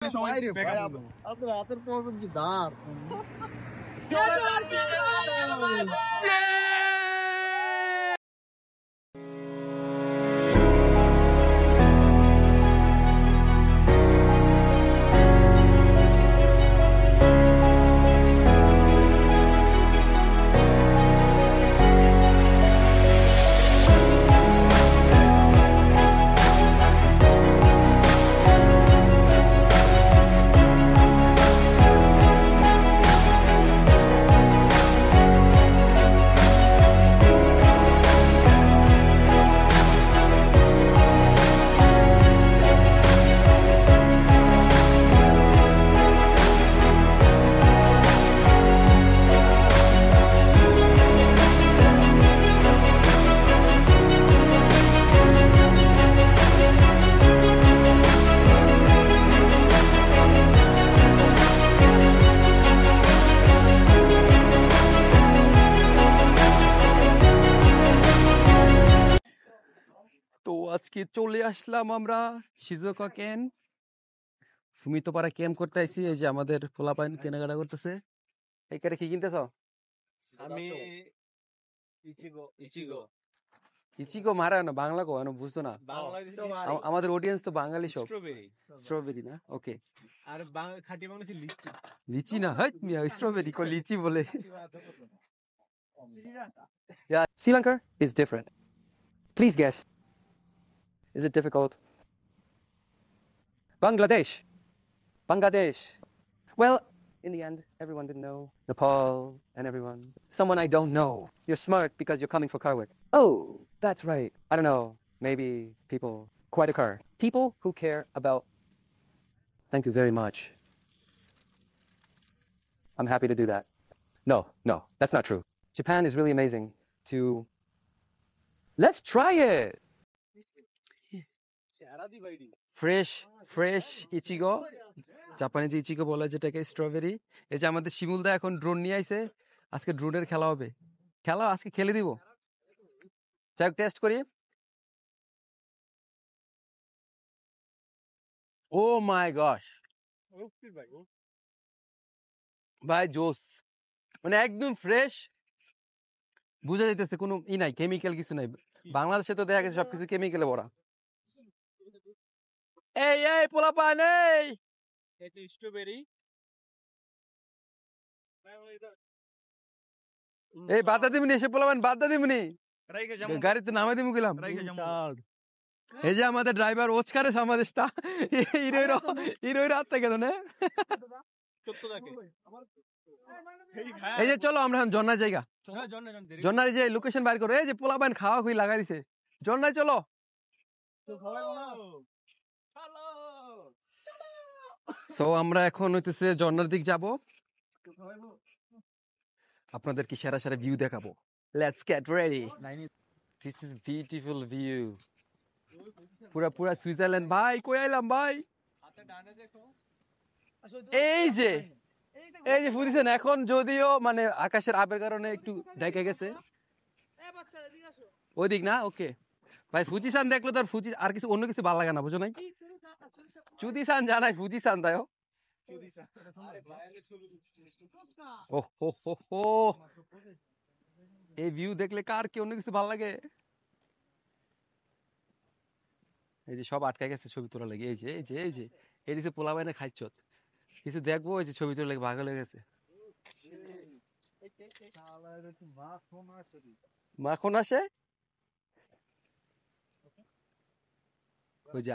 আপনার হাতের প্রবলেম কি দাঁড় তো আজকে চলে আসলাম আমরা শিজুওকা কেন ফুমিতো পাড়া ক্যাম্প করতে আইছি। এই যে আমাদের পোলাপাইন কেনাকাটা করতেছে। এইখানে কি কিনতেছ? আমি ইচিগো ইচিগো ইচিগো মারা না বাংলা কো না বুঝতো না। আমাদের অডিয়েন্স তো বাঙালি সব। স্ট্রবেরি স্ট্রবেরি না ওকে। আর খাঁটি বাংলা লিচি লিচি না হাট মিয়া স্ট্রবেরি কো লিচি বলে। Yeah, Sri Lanka is different. Please guess. Is it difficult? Bangladesh. Bangladesh. Well, in the end, everyone didn't know. Nepal and everyone. Someone I don't know. You're smart because you're coming for car work. Oh, that's right. I don't know. Maybe people quite a car. People who care about. Thank you very much. I'm happy to do that. No, that's not true. Japan is really amazing to. Let's try it. Fresh Ichigo, Japanese Ichigo বলে যেটাকে strawberry. এই যে আমাদের শিমুলদা এখন drone নিয়ে আইছে, আজকে ড্রোনের খেলা হবে। খেলা আজকে খেলে দিব, যাই টেস্ট করি। ও মাই গশ ভাই জোস, মানে একদম ফ্রেশ, বুঝা যাইতেছে কোনো নাই, কেমিক্যাল কিছু নাই। বাংলাদেশে তো দেখা গেছে সবকিছু কেমিক্যালে ভরা। এই পোলাপান এই স্ট্রবেরি এই বাদা দিমনি, এসে পোলাপান বাদা দিমনি, গাড়িতে নামাই দিমু গেলাম। এই যে আমাদের ড্রাইভার ওচকারে সামাদেশটা ইরোইরো আত্মা কেন না। এই যে চলো আমরা জন্নার জায়গা, জন্নার যে লোকেশন বাইর করো। এই যে পোলাপান খাওয়া খুই লাগাই দিছে, জন্নায় চলো। সো আমরা এখন হইতেছে জন্নার দিক যাব, আপনাদের কি সেরা সেরা ভিউ দেখাবো। Let's get ready. This is beautiful view, পুরা পুরা সুইজারল্যান্ড। ভাই কই আইলাম ভাই। এই যে ফুদিছেন এখন, যদিও মানে আকাশের আবের কারণে একটু ঢেকে গেছে ওই দিক না। ওকে ভাই, ফুজিসান দেখলো তো ফুজি আর কিছু অন্য কিছু ভালো লাগে না, বুঝো নাই। চুদিসান জানাই ফুজিসান তাই। ও হো হো হো, এই ভিউ দেখলে কার কি অন্য কিছু ভালো লাগে। এই যে সব আটকে গেছে ছবি তোলা লাগে। এই যে পোলা বাইনে খাইছ কিছু দেখবো, ওই যে ছবি তোলা লাগে ভাগ হয়ে গেছে। মাখন আসে ওই যে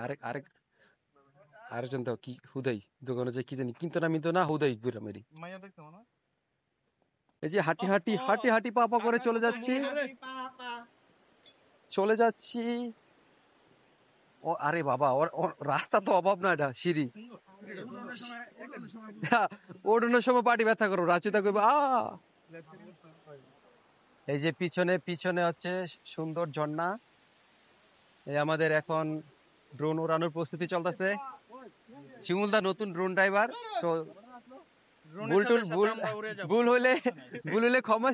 আরেকজন তো কি হুদাই দোকানে যে কি জানি কিন্তু না মিতো না হুদাই ঘুরে মেরি। এই যে হাঁটি হাঁটি হাঁটি হাঁটি পাপা করে চলে যাচ্ছি। ও আরে বাবা, ওর রাস্তা তো অভাব না, এটা সিঁড়ি। ওঠানোর সময় পাটি ব্যথা করো, রাচুতা কইবা আ। এই যে পিছনে হচ্ছে সুন্দর ঝর্ণা। এই আমাদের এখন ড্রোন ওড়ানোর প্রস্তুতি চলতেছে। শিমুলদা নতুন ড্রোন ড্রাইভার, তো ভুল হলে ক্ষমা,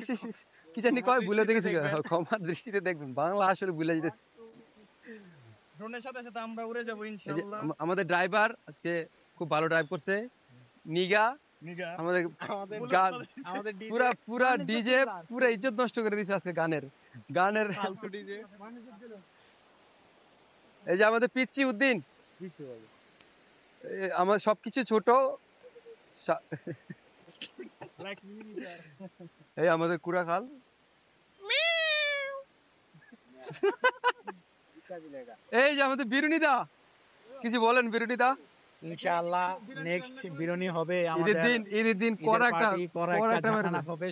কি জানি কয় ভুলে দেখেছি, ক্ষমার দৃষ্টিতে দেখবেন। বাংলা আসলে ভুলে যেতেছে। আমাদের ড্রাইভার আজকে খুব ভালো ড্রাইভ করছে। নিগা নিগা আমাদের আমাদের গান আমাদের পুরা ডিজে পুরা ইজ্জত নষ্ট করে দিছে আজকে গানের ফালতু ডিজে এই যে আমাদের পিচ্চি উদ্দিন আমার সবকিছু ছোট সা- এই আমাদের কুড়া খাল এই যে আমাদের বিরুনিদা কিছু বলেন বিরুনিদা ইনশাআল্লাহ নেক্সট বিরনি হবে ঈদের দিন করা একটা ঝাঁকানা হবে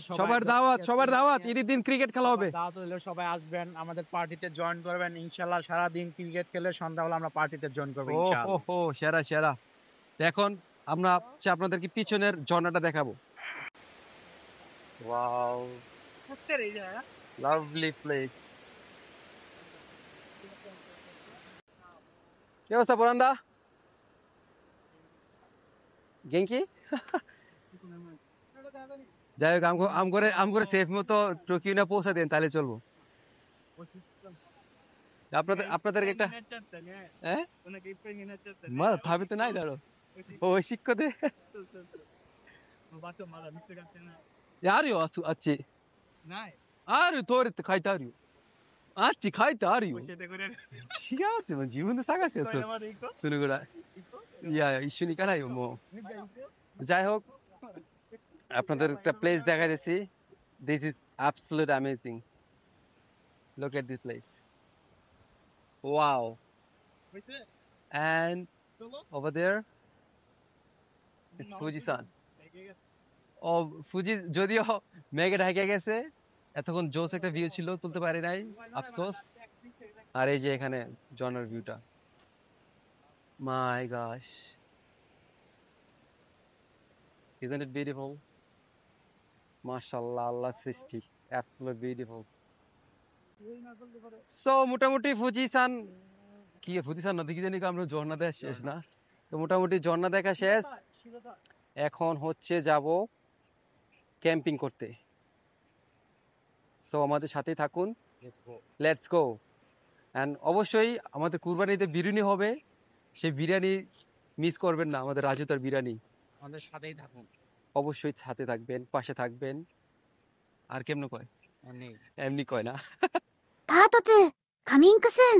সবার দাওয়াত ঈদের দিন ক্রিকেট খেলা হবে দাওয়াত হইলে সবাই আসবেন আমাদের পার্টিতে জয়েন করবেন ইনশাআল্লাহ সারা দিন ক্রিকেট খেলে সন্ধ্যাবেলা আমরা পার্টিতে জয়েন করব ইনশাআল্লাহ ও সেরা সেরা তো এখন আমরা আপনাদেরকে পিছনের ঝর্ণাটা দেখাবো ওয়াও লাভলি প্লেস কি অবস্থা পরান্দা গেঙ্কি যাই হোক আম করে সেফ মতো টোকিও না পৌঁছা দেন তাহলে চলবো আপনাদেরকে একটা হ্যাঁ মা ভাবি তো নাই দাঁড়ো ও শিক্ষক দে ಯಾರು ಅಚ್ಚಿ ಆರು ತೋರಿತ್ತು ಕಾಯ್ತಾರು ಅಚ್ಚಿ ಕಾಯ್ತಾರು違う自分で探すよそのぐらいいや一緒に行かないよもうযাই হোক আপনাদের একটা প্লেস দেখা দিয়েছি this is absolute amazing look at this place wow and over there is Fujisan ও ফুজি যদিও মেঘে ঢাকে গেছে এতক্ষণ জোস একটা ভিউ ছিল তুলতে পারি নাই আফসোস আর এই যে এখানে জনের ভিউটা মাই গশ isn't it beautiful মাশাআল্লাহ আল্লাহ সৃষ্টি absolutely beautiful সো মোটামুটি ফুজিসান নদী কি জানি আমরা ঝর্ণা দেখা শেষ না তো মোটামুটি ঝর্ণা দেখা শেষ এখন হচ্ছে যাব ক্যাম্পিং করতে সো আমাদের সাথেই থাকুন লেটস গো অ্যান্ড অবশ্যই আমাদের কুরবানিতে বিরিয়ানি হবে সেই বিরিয়ানি মিস করবেন না আমাদের রাজুতার বিরিয়ানি আমাদের সাথেই থাকুন অবশ্যই সাথে থাকবেন পাশে থাকবেন আর কেমন কয় এমনি কয় নাパート2、カミングスーン